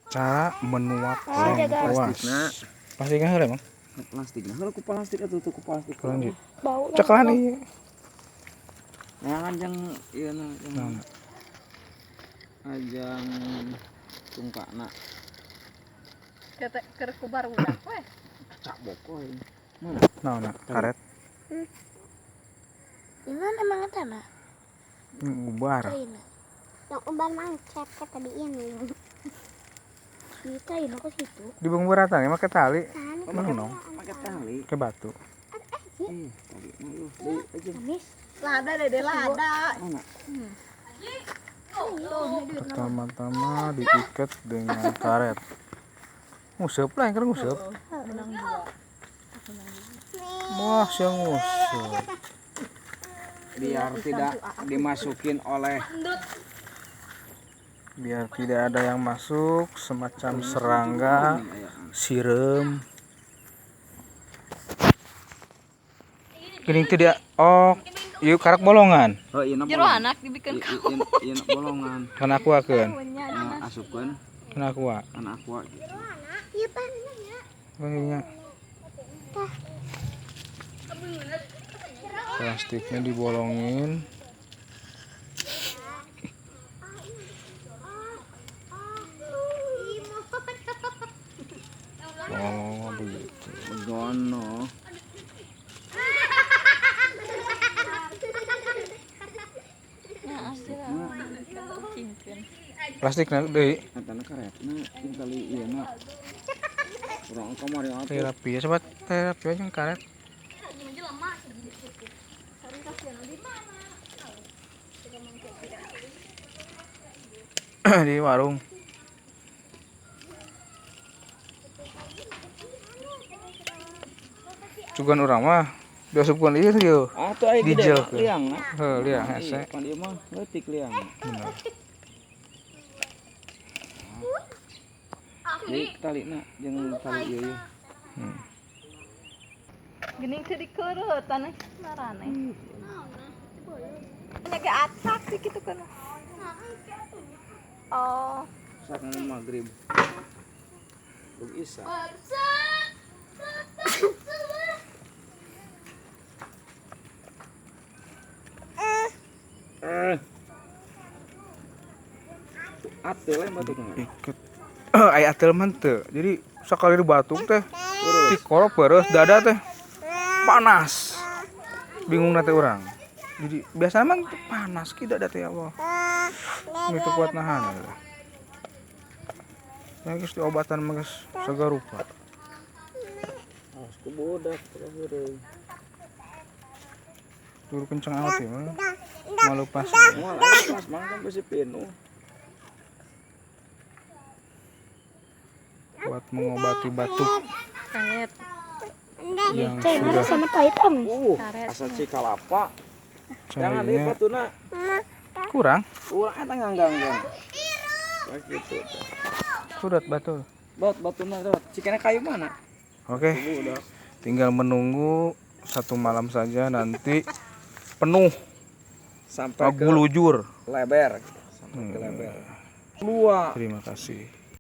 cara menuak plastik plastiknya heula emang plastiknya heula ku plastik atuh ku plastik lanjut Bau. ceklan ieu jangan yang ieu na yang ajang tungkana Ketek keur kubar udah we. cak bokoy naon karet Gimana emang tanah? bubar Yang umbar mangcet kata di ini. Dikain aku situ. di bungburatan ya make tali Kan no pakai tali ke batu tali nah yuk deui aja Amis. Lada dede lada. mana pertama-tama diikat dengan karet nguseup lah yang keren nguseup wah siang nguseup biar tidak dimasukin oleh biar tidak ada yang masuk semacam serangga sirem gini tidak yuk karak bolongan oh iya Jero anak dibikin kau. iya bolongan kan aku akeun asupkeun kan aku anak aqua Iya panen ya. banyak plastiknya dibolongin oh begitu begono plastiknya deui katana karetna jeung tali ieu na urang kamari atuh terapi ya sobat terapi aja yang karet di warung cuman orang mah diasupkeun ieu yeuh atuh aya gede Dijel. liang na heuh liang hese pan ieu mah leutik liang bener jadi talina jeung tali ieu Gening teu dikeureutan marane. Nya ge acak sih kitu kan. Oh, saat maghrib Bug Isa atel yang batu kan iket aya atel mah teu jadi sakali di batuk teh ti korop beureuh dada teh panas bingung teh urang jadi biasa emang panas ki dada teh ya Allah itu kuat nahan ya geus diobatan mah geus sagarupa harus ke bodak terus turu kenceng amat ya mah malu pas pas mangkan pasti penuh buat mengobati batuk karet. yang Cendol sudah sama pahit om. asal cikalapa jangan di cainya batuna kurang urang eta nganggang begitu sudah batu. batuna lewat cikana kayu mana Oke, udah tinggal menunggu satu malam saja nanti penuh sampai ke agulujur. leber sampai ke leber luar Terima kasih.